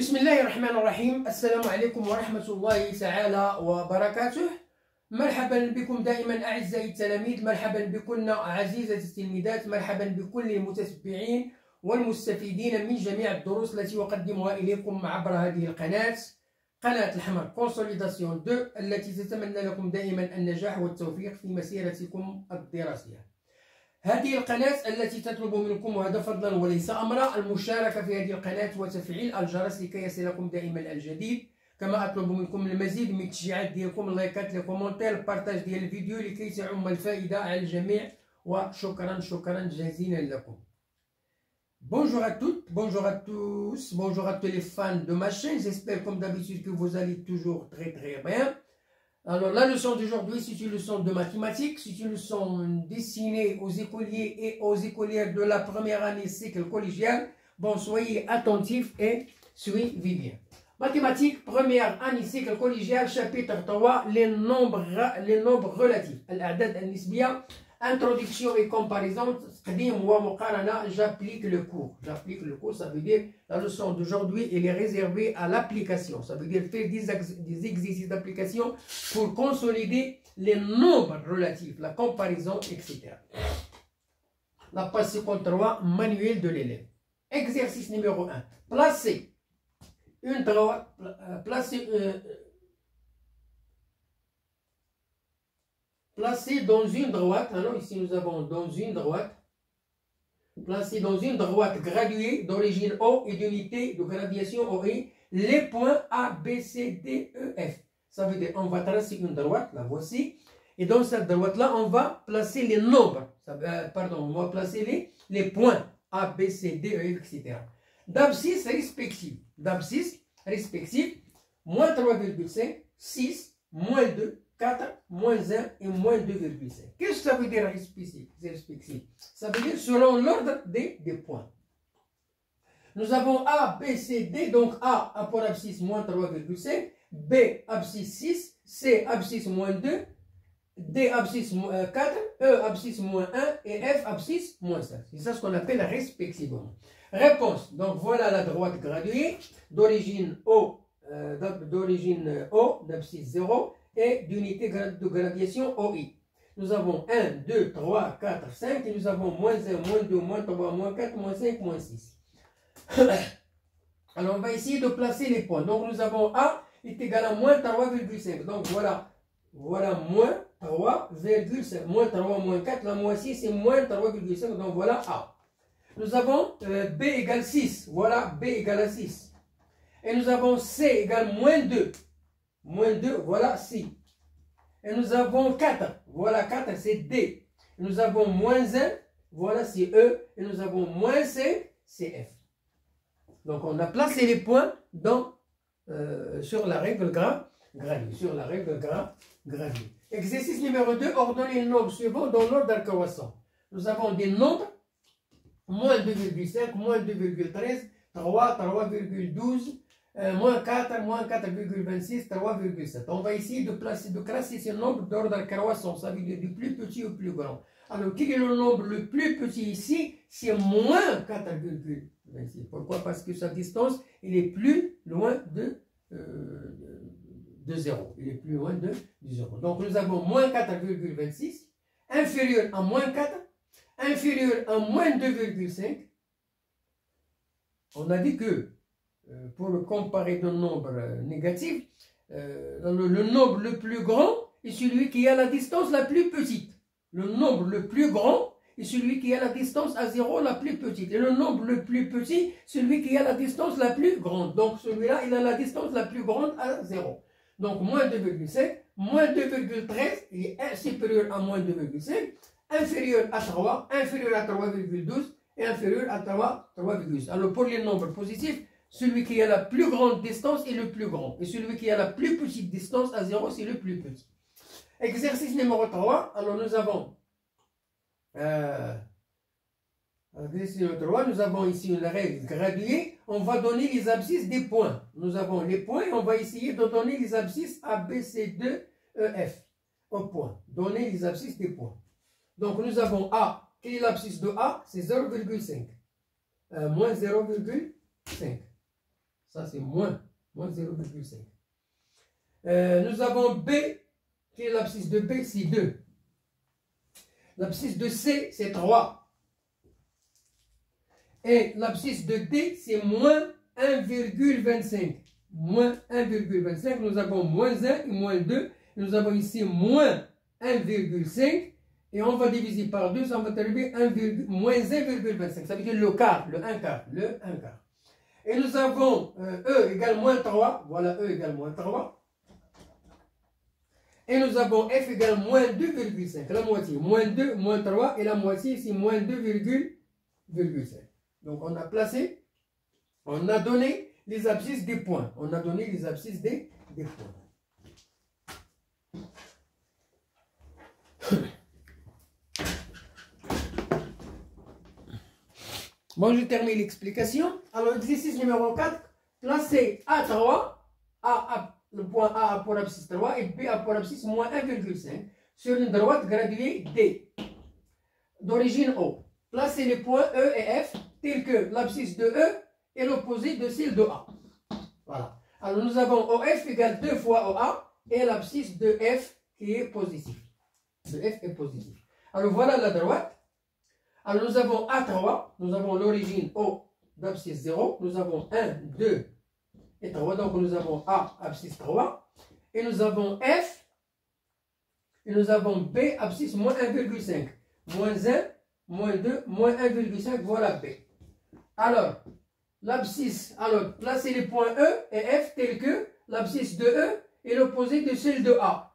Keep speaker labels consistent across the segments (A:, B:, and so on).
A: بسم الله الرحمن الرحيم. السلام عليكم ورحمة الله تعالى وبركاته. مرحبا بكم دائما أعزائي التلاميذ، مرحبا بكن عزيزتي التلميذات، مرحبا بكل المتتبعين والمستفيدين من جميع الدروس التي أقدمها إليكم عبر هذه القناة، قناة الحمر كونسوليداسيون 2، التي تتمنى لكم دائما النجاح والتوفيق في مسيرتكم الدراسية. هذه القناة التي تطلب منكم، وهذا فضلا وليس أمرا، المشاركة في هذه القناة وتفعيل الجرس لكي يصلكم دائما الجديد. كما أطلب منكم المزيد من التشجيعات ديالكم، اللايكات، لي كومونتير، البارتاج ديال الفيديو لكي تعم الفائدة على الجميع. وشكرا جزيلا لكم. Bonjour à toutes, bonjour à tous, bonjour à tous les fans de ma chaîne. J'espère comme d'habitude que vous allez toujours très bien. Alors la leçon d'aujourd'hui, c'est une leçon de mathématiques, c'est une leçon destinée aux écoliers et aux écolières de la première année cycle collégial. Bon, soyez attentifs et suivez bien. Mathématiques, première année cycle collégial, chapitre 3, les nombres relatifs. Al-A'dad al-Nisbiya, introduction et comparaison. J'applique le cours. J'applique le cours, ça veut dire la leçon d'aujourd'hui, elle est réservée à l'application. Ça veut dire faire des exercices d'application pour consolider les nombres relatifs, la comparaison, etc. La page 53, manuel de l'élève. Exercice numéro 1. Placez une droite, placé dans une droite. Alors ici nous avons dans une droite, placé dans une droite graduée d'origine O et d'unité de graduation OI, les points A, B, C, D, E, F. Ça veut dire on va tracer une droite, la voici, et dans cette droite là on va placer les nombres, on va placer les points A, B, C, D, E, F, etc. D'abscisse respective, moins 3,5, 6, moins 2, 4, moins 1 et moins 2,5. Qu'est-ce que ça veut dire respectif? Ça veut dire selon l'ordre des points. Nous avons A, B, C, D. Donc A pour abscisse moins 3,5, B abscisse 6, C abscisse moins 2, D abscisse 4, E abscisse moins 1 et F abscisse moins 5. C'est ça ce qu'on appelle respectivement. Réponse. Donc voilà la droite graduée d'origine O, d'abscisse 0 et d'unité de graduation OI. Nous avons 1, 2, 3, 4, 5 et nous avons moins 1, moins 2, moins 3, moins 4, moins 5, moins 6. Alors on va essayer de placer les points. Donc nous avons A est égal à moins 3,5. Donc voilà moins 3,5. Moins 3, moins 4, la moitié c'est moins 3,5. Donc voilà A. Nous avons B égale 6. Voilà B égale à 6. Et nous avons C égale moins 2. Moins 2, voilà C. Et nous avons 4. Voilà 4, c'est D. Et nous avons moins 1, voilà c'est E. Et nous avons moins 5, c'est F. Donc on a placé les points sur la règle graduée. Exercice numéro 2, ordonnez les nombres suivants dans l'ordre croissant. Nous avons des nombres moins 2,5, moins 2,13, 3, 3,12, moins 4, moins 4,26, 3,7. On va essayer de classer ces nombres d'ordre croissant, ça veut dire du plus petit au plus grand. Alors, quel est le nombre le plus petit ici? C'est moins 4,26. Pourquoi? Parce que sa distance, il est plus loin de 0. Il est plus loin de 0. Donc, nous avons moins 4,26, inférieur à moins 4, inférieur à moins 2,5. On a dit que pour comparer deux nombres négatifs, le nombre le plus grand est celui qui a la distance la plus petite. Le nombre le plus grand est celui qui a la distance à 0 la plus petite. Et le nombre le plus petit, celui qui a la distance la plus grande. Donc celui-là, il a la distance la plus grande à 0. Donc moins 2,5, moins 2,13 est supérieur à moins 2,5, inférieur à 3, inférieur à 3,12 et inférieur à 3,12. Alors pour les nombres positifs, celui qui a la plus grande distance est le plus grand. Et celui qui a la plus petite distance à 0, c'est le plus petit. Exercice numéro 3. Alors nous avons nous avons ici une règle graduée. On va donner les abscisses des points. Nous avons les points et on va essayer de donner les abscisses A, B, C, D, E, F au point. Donner les abscisses des points. Donc nous avons A. Quelle est l'abscisse de A? C'est 0,5. Moins 0,5. Ça, c'est moins 0,5. Nous avons B, qui est l'abscisse de B, c'est 2. L'abscisse de C, c'est 3. Et l'abscisse de D, c'est moins 1,25. Moins 1,25, nous avons moins 1 et moins 2. Nous avons ici moins 1,5. Et on va diviser par 2, ça va arriver moins 1,25. Ça veut dire le quart, le 1 quart, le 1 quart. Et nous avons E égale moins 3. Voilà, E égale moins 3. Et nous avons F égale moins 2,5. La moitié, moins 2, moins 3. Et la moitié, c'est moins 2,5. Donc on a placé, on a donné les abscisses des points. On a donné les abscisses des points. Bon, je termine l'explication. Alors, exercice numéro 4, placez A3, le point A pour abscisse 3 et B pour abscisse moins 1,5 sur une droite graduée D d'origine O. Placez les points E et F tels que l'abscisse de E est l'opposé de celle de A. Voilà. Alors, nous avons OF égale 2 fois OA et l'abscisse de F qui est positif. De F est positif. Alors, voilà la droite. Alors, nous avons A3, nous avons l'origine O d'abscisse 0, nous avons 1, 2 et 3, donc nous avons A, abscisse 3, et nous avons F, et nous avons B, abscisse moins 1,5, moins 1, moins 2, moins 1,5, voilà B. Alors, l'abscisse, alors, placez les points E et F tels que l'abscisse de E est l'opposé de celle de A.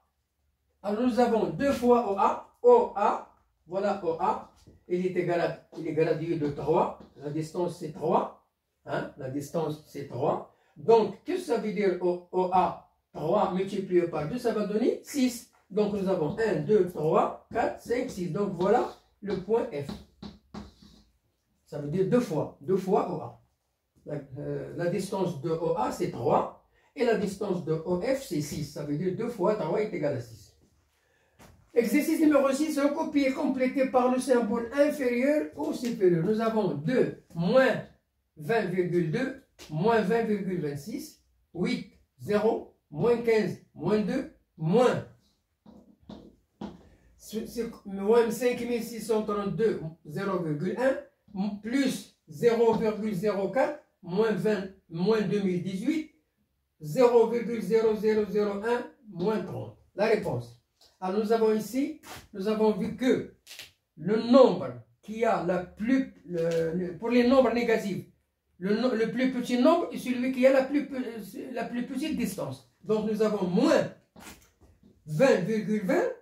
A: Alors, nous avons 2 fois OA, voilà OA, il est gradué de 3, la distance c'est 3, hein? La distance c'est 3. Donc, qu'est-ce que ça veut dire OA 3 multiplié par 2, ça va donner 6. Donc, nous avons 1, 2, 3, 4, 5, 6. Donc, voilà le point F. Ça veut dire 2 fois OA. La distance de OA c'est 3 et la distance de OF c'est 6. Ça veut dire 2 fois 3 est égal à 6. Exercice numéro 6, recopier complété par le symbole inférieur ou supérieur. Nous avons 2, moins 20,2, moins 20,26, 8, 0, moins 15, moins 2, moins 5632, 0,1, plus 0,04, moins 20, moins 2018, 0,0001, moins 30. La réponse. Alors nous avons ici, nous avons vu que le nombre qui a pour les nombres négatifs, le plus petit nombre est celui qui a la plus petite distance. Donc nous avons moins 20,20,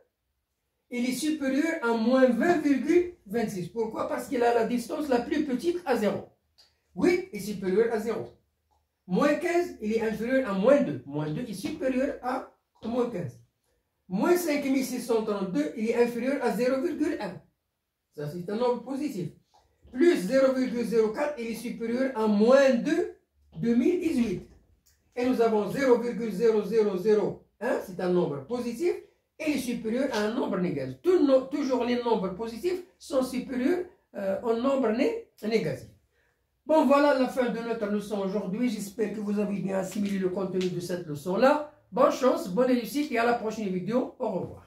A: il est supérieur à moins 20,26. Pourquoi? Parce qu'il a la distance la plus petite à 0. 8 est supérieur à 0. Moins 15, il est inférieur à moins 2. Moins 2 est supérieur à moins 15. Moins 5632, il est inférieur à 0,1. Ça, c'est un nombre positif. Plus 0,04, il est supérieur à moins 2, 2018. Et nous avons 0,0001, c'est un nombre positif, et il est supérieur à un nombre négatif. Toujours les nombres positifs sont supérieurs au nombre négatif. Bon, voilà la fin de notre leçon aujourd'hui. J'espère que vous avez bien assimilé le contenu de cette leçon-là. Bonne chance, bonne réussite et à la prochaine vidéo. Au revoir.